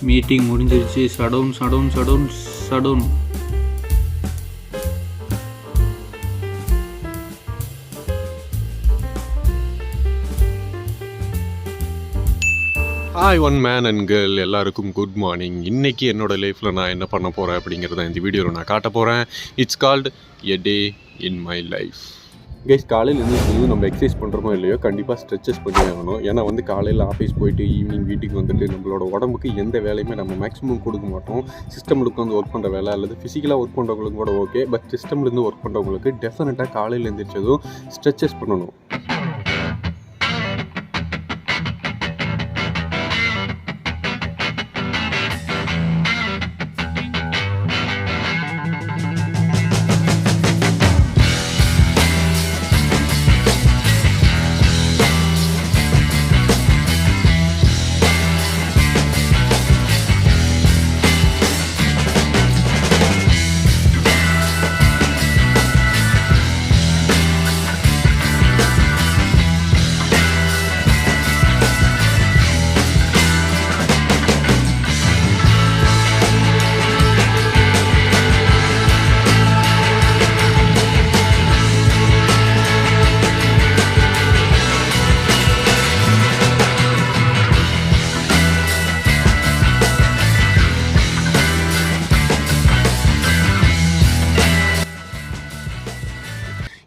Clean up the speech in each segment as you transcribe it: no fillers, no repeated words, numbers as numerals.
Meeting முடிஞ்சிருச்சு. Shut down shut down shut down shutdown. Hi one man and girl, எல்லாருக்கும் good morning. இன்றைக்கி என்னோடய லைஃப்பில் நான் என்ன பண்ண போகிறேன் அப்படிங்கிறத இந்த வீடியோவில் நான் காட்ட போகிறேன். It's called a day in my life. Guys, காலையில் இருந்து நம்ம எக்ஸசைஸ் பண்ணுறோமோ இல்லையோ கண்டிப்பாக ஸ்ட்ரெச்சஸ் பண்ணி ஆகணும். ஏன்னா காலையில் ஆஃபீஸ் போயிட்டு ஈவினிங் வீட்டுக்கு வந்துட்டு நம்மளோட உடம்புக்கு எந்த வேலையுமே நம்ம மேக்ஸிமம் கொடுக்க மாட்டோம். சிஸ்டம்லுக்கு வந்து ஒர்க் பண்ணுற வேலை அல்லது ஃபிசிக்கலாக ஒர்க் பண்ணுறவங்களுக்கு கூட ஓகே, பட் சிஸ்டம்லேருந்து ஒர்க் பண்ணுறவங்களுக்கு டெஃபினட்டாக காலையில் எழுந்திரிச்சதும் ஸ்ட்ரெச்சஸ் பண்ணணும்.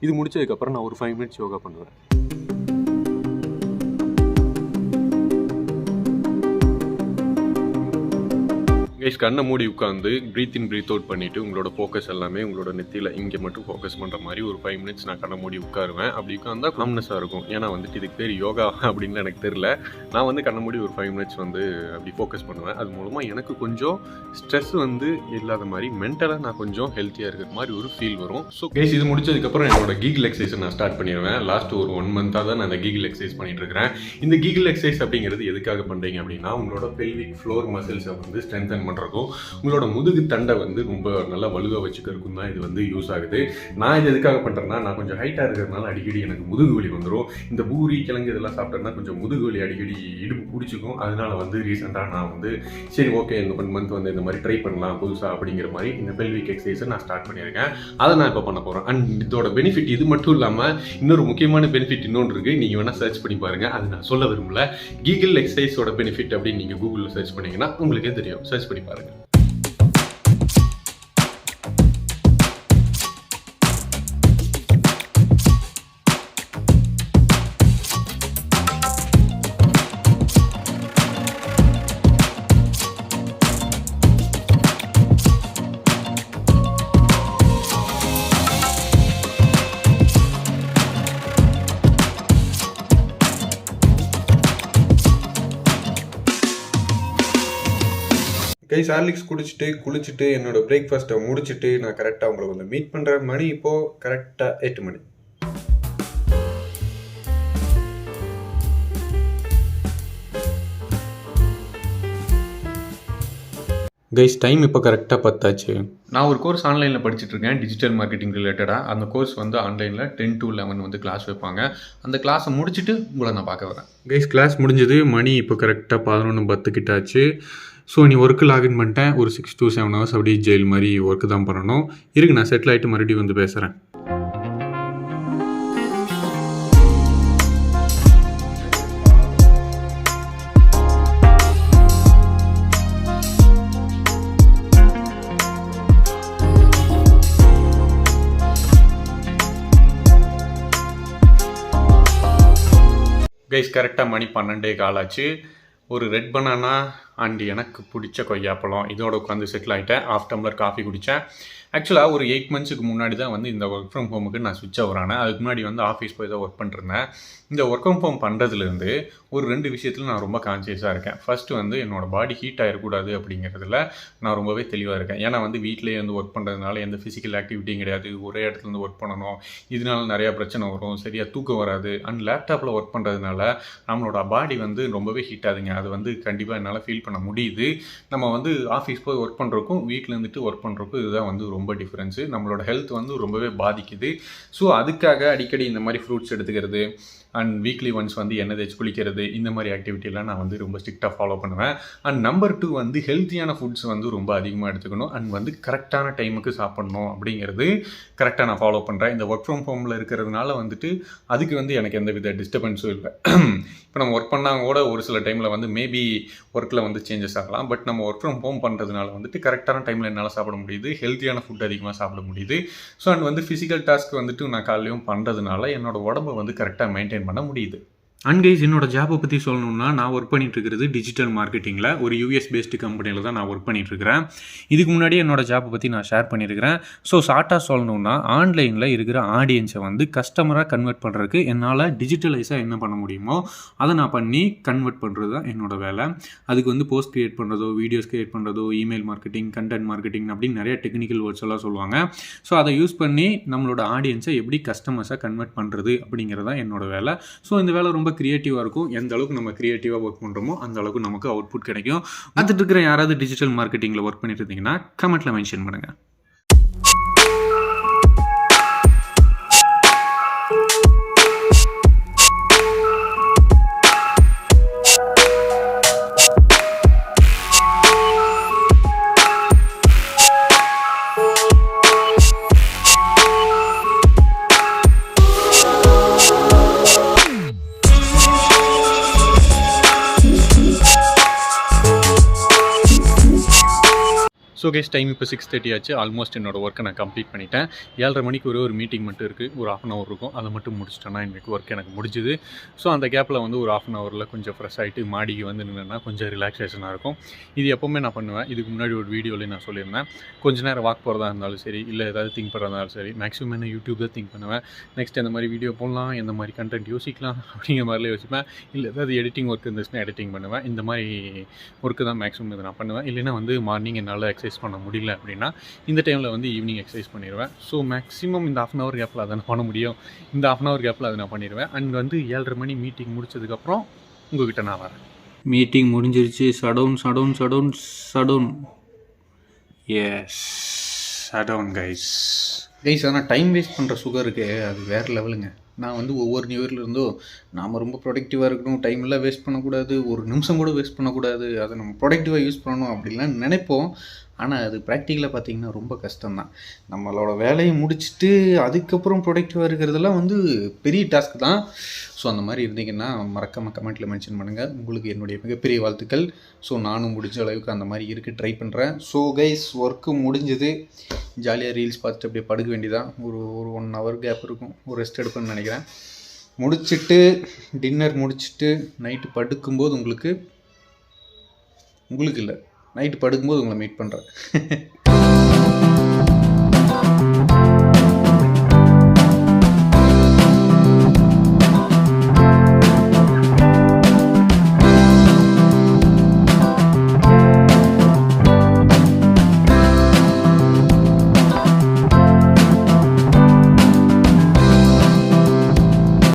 இது முடிச்சதுக்கப்புறம் நான் ஒரு 5 மினிட்ஸ் யோகா பண்ணுவேன். கைஸ், கண்ணை மூடி உட்காந்து ப்ரீத் இன் ப்ரீத் அவுட் பண்ணிவிட்டு உங்களோட ஃபோக்கஸ் எல்லாமே உங்களோட நெத்தியில் இங்கே மட்டும் ஃபோக்கஸ் பண்ணுற மாதிரி ஒரு 5 மினிட்ஸ் நான் கண்ணை மூடி உட்காருவேன். அப்படி உட்காந்தா காம்னஸாக இருக்கும். ஏன்னா இதுக்கு பேர் யோகா அப்படின்னு எனக்கு தெரியல. நான் கண்ணை மூடி ஒரு 5 மினிட்ஸ் அப்படி ஃபோக்கஸ் பண்ணுவேன். அது மூலமாக எனக்கு கொஞ்சம் ஸ்ட்ரெஸ் இல்லாத மாதிரி மென்டலாக நான் கொஞ்சம் ஹெல்த்தியாக இருக்கிற மாதிரி ஒரு ஃபீல் வரும். ஸோ கைஸ், இது முடிச்சதுக்கப்புறம் என்னோட கீகிள் எக்ஸசைஸை நான் ஸ்டார்ட் பண்ணிடுவேன். லாஸ்ட் ஒரு 1 மந்த்தாக தான் நான் அந்த கீகிள் எக்ஸசைஸ் பண்ணிட்டு இருக்கிறேன். இந்த கீகிள் எக்ஸசைஸ் அப்படிங்கிறது எதுக்காக பண்ணுறீங்க அப்படின்னா உங்களோட பெல்விக் ஃப்ளோர் மசில்ஸை ஸ்ட்ரென்தன் பண்ணுறதுக்கும் உங்களோட முதுகு தண்டை ரொம்ப நல்லா வலுவாக வச்சுக்கிறதுக்கும் தான் இது யூஸ் ஆகுது. நான் இது எதுக்காக பண்ணுறேன்னா, நான் கொஞ்சம் ஹைட்டாக இருக்கிறதுனால அடிக்கடி எனக்கு முதுகு வலி வந்துடும். இந்த பூரி கிழங்கு இதெல்லாம் சாப்பிட்டேன்னா கொஞ்சம் முதுகு வலி அடிக்கடி இடுப்பு பிடிச்சிக்கும். அதனால ரீசெண்டாக நான் சரி ஓகே இந்த 1 மந்த் இந்த மாதிரி ட்ரை பண்ணலாம் புதுசாக அப்படிங்கிற மாதிரி இந்த பெல்விக் எக்ஸசைஸை நான் ஸ்டார்ட் பண்ணியிருக்கேன். அதை நான் இப்போ பண்ண போகிறேன். அண்ட் இதோட பெனிஃபிட் இது மட்டும் இல்லாமல் இன்னொரு முக்கியமான பெனிஃபிட் இன்னொன்று இருக்குது. நீங்கள் வேணால் சர்ச் பண்ணி பாருங்கள். அது நான் சொல்ல விரும்பல. கீகிள் எக்ஸசைஸோட பெனிஃபிட் அப்படின்னு நீங்கள் கூகுளில் சர்ச் பண்ணிங்கன்னா உங்களுக்கே தெரியும். சர்ச் பண்ணி பாருங்கள். கைஸ், ஹார்லிக்ஸ் குளிச்சுட்டு என்னோட பிரேக்ஃபாஸ்ட்டை முடிச்சுட்டு நான் கரெக்டாக உங்களை மீட் பண்ணுற மணி இப்போது கரெக்டாக 8 மணி. கைஸ், டைம் இப்போ கரெக்டாக 10 ஆச்சு. நான் ஒரு கோர்ஸ் ஆன்லைனில் படிச்சுட்ருக்கேன், டிஜிட்டல் மார்க்கெட்டிங் ரிலேட்டடாக. அந்த கோர்ஸ் ஆன்லைனில் 10 to 11 கிளாஸ் வைப்பாங்க. அந்த கிளாஸை முடிச்சுட்டு உங்களை நான் பார்க்க வரேன். கைஸ், கிளாஸ் முடிஞ்சது. மணி இப்போ கரெக்டாக 11:10 கிட்ட ஆச்சு. ஸோ நீ ஒர்க்கு லாகின் பண்ணிட்டேன். ஒரு 6 to 7 hours அப்படியே ஜெயில் மாதிரி ஒர்க்கு தான் பண்ணணும். இருக்கு, நான் செட்டில் ஆகிட்டு மறுபடியும் பேசுகிறேன். கைஸ், கரெக்டாக மணி 12:15 ஆச்சு. ஒரு ரெட் பனானா அண்ட் எனக்கு பிடிச்ச கொய்யாப்பழம் இதோட உட்காந்து செட்டில் ஆகிட்டேன். 1/2 டம்ளர் காஃபி குடித்தேன். ஆக்சுவலாக ஒரு 8 மந்த்ஸுக்கு முன்னாடி தான் இந்த ஒர்க் ஃப்ரம் ஹோமுக்கு நான் ஸ்விட்ச் ஆகுறானேன். அதுக்கு முன்னாடி ஆஃபீஸ் போய் தான் ஒர்க் பண்ணிருந்தேன். இந்த ஒர்க் ஃப்ரம் ஹோம் பண்ணுறதுலேருந்து ஒரு 2 விஷயத்தில் நான் ரொம்ப கான்சியஸாக இருக்கேன். ஃபஸ்ட்டு என்னோடய பாடி ஹீட் ஆகிடக்கூடாது அப்படிங்கிறதுல நான் ரொம்பவே தெளிவாக இருக்கேன். ஏன்னா வீட்டிலேயே ஒர்க் பண்ணுறதுனால எந்த ஃபிசிக்கல் ஆக்டிவிட்டியும் கிடையாது. ஒரே இடத்துலேருந்து ஒர்க் பண்ணணும். இதனால நிறையா பிரச்சனை வரும். சரியாக தூக்கம் வராது. அண்ட் லேப்டாப்பில் ஒர்க் பண்ணுறதுனால நம்மளோட பாடி ரொம்பவே ஹீட் ஆகுதுங்க. அது கண்டிப்பாக என்னால் ஃபீல் பண்ண முடியுது. நம்ம ஆஃபீஸ் போய் ஒர்க் பண்ணுறதுக்கும் வீட்டில் இருந்துட்டு ஒர்க் பண்ணுறதுக்கும் இதுதான் ரொம்ப டிஃப்ரென்ஸு. நம்மளோட ஹெல்த் ரொம்பவே பாதிக்குது. ஸோ அதுக்காக அடிக்கடி இந்த மாதிரி ஃப்ரூட்ஸ் எடுத்துக்கிறது, அண்ட் வீக்லி ஒன்ஸ் வந்து எண்ணெய் தேய்ச்சி குளிக்கிறது, இந்த மாதிரி ஆக்டிவிட்டிலாம் நான் வந்து ரொம்ப ஸ்ட்ரிக்டாக ஃபாலோ பண்ணுவேன். அண்ட் நம்பர் 2 வந்து ஹெல்த்தியான ஃபுட்ஸ் வந்து ரொம்ப அதிகமாக எடுத்துக்கணும். அண்ட் வந்து கரெக்டான டைமுக்கு சாப்பிடணும் அப்படிங்கிறது கரெக்டாக நான் ஃபாலோ பண்ணுறேன். இந்த ஒர்க் ஃப்ரம் ஹோமில் இருக்கிறதுனால வந்துட்டு அதுக்கு வந்து எனக்கு எந்த வித டிஸ்டர்பன்ஸும் இல்லை. இப்போ நம்ம ஒர்க் பண்ணால் கூட ஒரு சில டைமில் வந்து மேபி ஒர்க்கில் வந்து சேஞ்சஸ் ஆகலாம். பட் நம்ம ஒர்க் ஃப்ரம் ஹோம் பண்ணுறதுனால வந்துட்டு கரெக்டான டைமில் என்னால் சாப்பிட முடியுது, ஹெல்த்தியான ஃபுட் அதிகமாக சாப்பிட முடியுது. ஸோ அண்ட் வந்து ஃபிசிக்கல் டாஸ்க் வந்துட்டு நான் காலையிலையும் பண்ணுறதுனால என்னோடய உடம்பை வந்து கரெக்டாக மெயின்டைன் பண்ண முடியுது. அண்ட் கைஸ், என்னோட ஜாப்பை பற்றி சொல்லணும்னா, நான் ஒர்க் பண்ணிட்டு இருக்கிறது டிஜிட்டல் மார்க்கெட்டிங்கில் ஒரு யூஎஸ் பேஸ்டு கம்பெனியில் தான் நான் ஒர்க் பண்ணிட்டு இருக்கிறேன். இதுக்கு முன்னாடி என்னோட ஜாப்பை பற்றி நான் ஷேர் பண்ணியிருக்கிறேன். ஸோ ஷார்ட்டாக சொல்லணும்னா, ஆன்லைனில் இருக்கிற ஆடியன்ஸை வந்து கஸ்டமராக கன்வெர்ட் பண்ணுறதுக்கு என்னால் டிஜிட்டலைஸாக என்ன பண்ண முடியுமோ அதை நான் பண்ணி கன்வெர்ட் பண்ணுறது தான் என்னோட வேலை. அதுக்கு வந்து போஸ்ட் க்ரியேட் பண்ணுறதோ, வீடியோஸ் க்ரியேட் பண்ணுறதோ, இமெயில் மார்க்கெட்டிங், கண்டென்ட் மார்க்கெட்டிங் அப்படின்னு நிறைய டெக்னிக்கல் வேர்ட்ஸ் எல்லாம் சொல்லுவாங்க. ஸோ அதை யூஸ் பண்ணி நம்மளோட ஆடியன்ஸை எப்படி கஸ்டமர்ஸாக கன்வெர்ட் பண்ணுறது அப்படிங்கிறது தான் என்னோட வேலை. ஸோ இந்த வேலை ரொம்ப கிரியேட்டிவாக இருக்கும். எந்த அளவுக்கு நம்ம கிரியேட்டிவாக ஒர்க் பண்ணுறோமோ அந்த அளவுக்கு நமக்கு அவுட்புட் கிடைக்கும். பார்த்துட்டு இருக்கிற யாராவது டிஜிட்டல் மார்க்கெட்டிங்கில் ஒர்க் பண்ணிட்டு இருந்தீங்கன்னா கமெண்ட்டில் மென்ஷன் பண்ணுங்கள். ஸோ கைஸ், டைம் இப்போ 6:30 ஆச்சு. ஆல்மோஸ்ட் என்னோடய ஒர்க்கை நான் கம்ப்ளீட் பண்ணிட்டேன். 7:30 மணிக்கு ஒரு மீட்டிங் மட்டும் இருக்குது, ஒரு 1/2 hour இருக்கும். அதை மட்டும் முடிச்சிட்டேன்னா இன்றைக்கி ஒர்க் எனக்கு முடிஞ்சுது. ஸோ அந்த கேப்பில் வந்து ஒரு 1/2 hourல கொஞ்சம் ஃப்ரெஷ் ஆகிட்டு மாடிக்கு வந்து நின்னா கொஞ்சம் ரிலாக்ஸேஷனாக இருக்கும். இது எப்போவுமே நான் பண்ணுவேன். இதுக்கு முன்னாடி ஒரு வீடியோவில் நான் சொல்லியிருந்தேன். கொஞ்சம் நேரம் வாக் போகிறதா இருந்தாலும் சரி, இல்லை ஏதாவது திங்க் பண்ணுறதா இருந்தாலும் சரி, மேக்ஸிமம் என்ன யூடியூப் தான் திங்க் பண்ணுவேன். நெக்ஸ்ட் எந்த மாதிரி வீடியோ போடலாம், எந்த மாதிரி கண்டென்ட் யோசிக்கலாம் அப்படிங்கிற மாதிரிலாம் யோசிப்பேன். இல்லை ஏதாவது எடிட்டிங் ஒர்க் இருந்துச்சுன்னா எடிட்டிங் பண்ணுவேன். இந்த மாதிரி ஒர்க்கு தான் மேக்ஸிமம் இதை நான் பண்ணுவேன். இல்லைன்னா வந்து மார்னிங் என்னால் எக்ஸசைஸ் பண்ண முடியல அப்படின்னா இந்த டைமில் வந்து ஈவினிங் எக்ஸசைஸ் பண்ணிடுவேன். ஸோ மேக்ஸிமம் இந்த 1/2 hour கேப்பில் அதை நான் பண்ண முடியும். இந்த 1/2 hour கேப்பில் அதை நான் பண்ணிடுவேன். அண்ட் வந்து 7:30 மணி மீட்டிங் முடிச்சதுக்கப்புறம் உங்ககிட்ட நான் வரேன். மீட்டிங் முடிஞ்சிருச்சு. Shut down shut down shut down shut down. Yes, shut down guys. ஆனால் டைம் வேஸ்ட் பண்ணுற சுகர் இருக்கு, அது வேறு லெவலுங்க. நான் வந்து ஒவ்வொரு நியூ இயர்லேருந்தோ நாம் ரொம்ப ப்ரொடக்டிவாக இருக்கணும், டைமெல்லாம் வேஸ்ட் பண்ணக்கூடாது, ஒரு நிமிஷம் கூட வேஸ்ட் பண்ணக்கூடாது, அதை நம்ம ப்ரொடக்டிவாக யூஸ் பண்ணணும் அப்படின்லாம் நினைப்போம். ஆனால் அது ப்ராக்டிக்கலாக பார்த்திங்கன்னா ரொம்ப கஷ்டம்தான். நம்மளோட வேலையை முடிச்சுட்டு அதுக்கப்புறம் ப்ரொடக்டிவாக இருக்கிறதெல்லாம் வந்து பெரிய டாஸ்க் தான். ஸோ அந்த மாதிரி இருந்தீங்கன்னா மறக்காமல் கமெண்ட்டில் மென்ஷன் பண்ணுங்கள். உங்களுக்கு என்னுடைய மிகப்பெரிய வாழ்த்துக்கள். ஸோ நானும் முடிஞ்ச அளவுக்கு அந்த மாதிரி இருக்க ட்ரை பண்ணுறேன். ஸோ கைஸ், ஒர்க்கு முடிஞ்சது. ஜாலியாக ரீல்ஸ் பார்த்துட்டு அப்படியே படுக்க வேண்டியதான். ஒரு 1 hour கேப் இருக்கும், ஒரு ரெஸ்ட் எடுப்பேன்னு நினைக்கிறேன். முடிச்சுட்டு டின்னர் முடிச்சுட்டு நைட்டு படுக்கும்போது உங்களுக்கு இல்லை, நைட்டு படுக்கும்போது உங்களை மீட் பண்ணுறேன்.